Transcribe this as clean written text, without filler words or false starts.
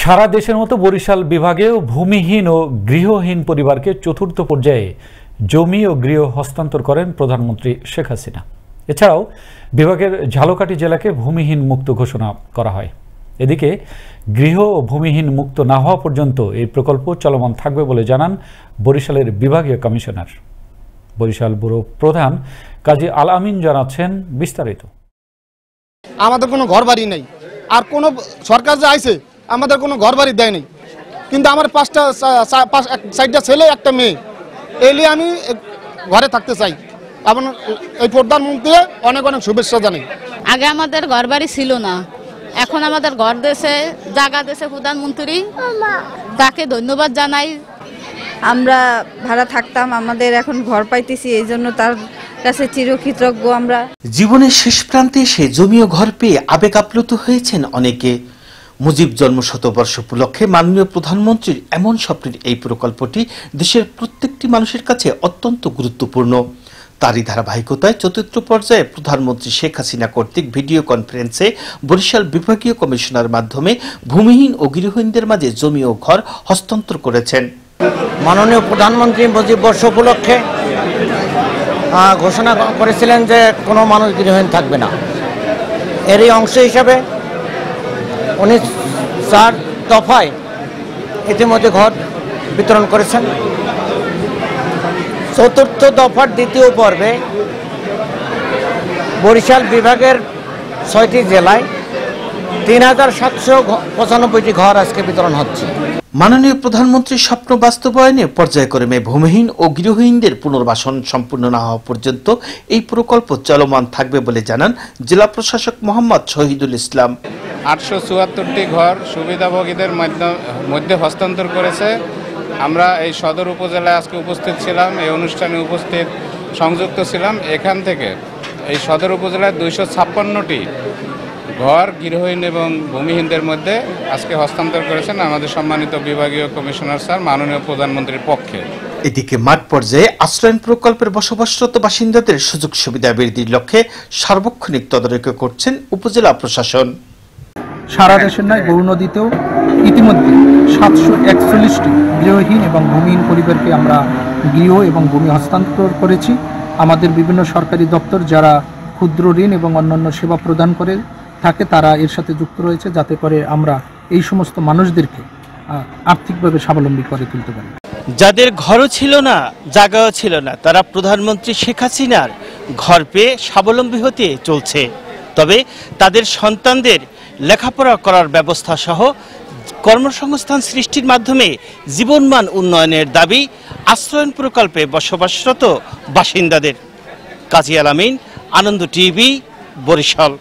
সারা দেশের মতো বরিশাল বিভাগেও ভূমিহীন ও গৃহহীন পরিবারকে চতুর্থ পর্যায়ে জমি ও গৃহ হস্তান্তর করেন প্রধানমন্ত্রী শেখ হাসিনা। এছাড়াও বিভাগের ঝালকাঠি জেলাকে ভূমিহীন মুক্ত ঘোষণা করা হয়। এদিকে গৃহ ও ভূমিহীন মুক্ত না হওয়া পর্যন্ত এই প্রকল্প চলমান থাকবে বলে জানান বরিশালের বিভাগীয় কমিশনার। বরিশাল ব্যুরো প্রধান কাজী আল আমিন জানাচ্ছেন বিস্তারিত। আমাদের কোনো ঘর বাড়ি নেই, আর কোনো সরকার যে আইছে আমাদের কোনো ঘর বাড়ি দেয় নাই, কিন্তু আমার চারটা ছেলে একটা মেয়ে, এলে আমি ঘরে থাকতে চাই। এবং এই প্রধানমন্ত্রী অনেক অনেক শুভেচ্ছা জানাই। আগে আমাদের ঘর বাড়ি ছিল না, এখন আমাদের ঘর দেশে জায়গা দেশে প্রধানমন্ত্রী, তাকে ধন্যবাদ জানাই। আমরা ভাড়া থাকতাম, আমাদের এখন ঘর পাইতেছি, এই জন্য তার কাছে চিরকৃতজ্ঞ আমরা। জীবনের শেষ প্রান্তে এসে জমি ও ঘর পেয়ে আবেগ আপ্লুত হয়েছেন অনেকে। মুজিব জন্ম শতবর্ষ উপলক্ষে মাননীয় প্রধানমন্ত্রীর এমন স্বপ্নের এই প্রকল্পটি দেশের প্রত্যেকটি মানুষের কাছে অত্যন্ত গুরুত্বপূর্ণ। তারই ধারাবাহিকতায় চতুর্থ পর্যায়ে প্রধানমন্ত্রী শেখ হাসিনা কর্তৃক ভিডিও কনফারেন্সে বরিশাল বিভাগীয় কমিশনার মাধ্যমে ভূমিহীন ও গৃহহীনদের মাঝে জমি ও ঘর হস্তান্তর করেছেন। মাননীয় প্রধানমন্ত্রী মুজিব বর্ষ উপলক্ষে ঘোষণা করেছিলেন যে কোনো মানুষ গৃহহীন থাকবে না। এরই অংশ হিসাবে উনি 4 দফায় ইতিমধ্যে ঘর বিতরণ করেছেন। চতুর্থ দফার দ্বিতীয় পর্বে বরিশাল বিভাগের 6টি জেলায় 3795টি ঘর আজকে বিতরণ হচ্ছে। মাননীয় প্রধানমন্ত্রীর স্বপ্ন বাস্তবায়নে পর্যায়ক্রমে ভূমিহীন ও গৃহহীনদের পুনর্বাসন সম্পূর্ণ না হওয়া পর্যন্ত এই প্রকল্প চলমান থাকবে বলে জানান জেলা প্রশাসক মোহাম্মদ শহীদুল ইসলাম। 874টি ঘর সুবিধাভোগীদের মধ্যে হস্তান্তর করেছে। আমরা এই সদর উপজেলায় আজকে উপস্থিত ছিলাম, এই অনুষ্ঠানে উপস্থিত সংযুক্ত ছিলাম। এখান থেকে এই সদর উপজেলায় 256টি ঘর গৃহহীন এবং ভূমিহীনদের মধ্যে আজকে হস্তান্তর করেছেন আমাদের সম্মানিত বিভাগীয় কমিশনার স্যার মাননীয় প্রধানমন্ত্রীর পক্ষে। এদিকে মাঠ পর্যায়ে আশ্রয়ণ প্রকল্পের বসবাসরত বাসিন্দাদের সুযোগ সুবিধা বৃদ্ধির লক্ষ্যে সার্বক্ষণিক তদারকি করছেন উপজেলা প্রশাসন। সারা দেশের নয় গৌর নদীতেও ইতিমধ্যে 741টি গৃহহীন এবং ভূমিহীন পরিবারকে আমরা গৃহ এবং ভূমি হস্তান্তর করেছি। আমাদের বিভিন্ন সরকারি দপ্তর যারা ক্ষুদ্র ঋণ এবং অন্যান্য সেবা প্রদান করে থাকে তারা এর সাথে যুক্ত রয়েছে, যাতে করে আমরা এই সমস্ত মানুষদেরকে আর্থিকভাবে স্বাবলম্বী করে তুলতে পারি। যাদের ঘরও ছিল না, জায়গাও ছিল না, তারা প্রধানমন্ত্রী শেখ হাসিনার ঘর পেয়ে স্বাবলম্বী হতে চলছে। তবে তাদের সন্তানদের লেখাপড়া করার ব্যবস্থা সহ কর্মসংস্থান সৃষ্টির মাধ্যমে জীবনমান উন্নয়নের দাবি আশ্রয়ণ প্রকল্পে বসবাসরত বাসিন্দাদের। কাজী আল আমিন, আনন্দ টিভি, বরিশাল।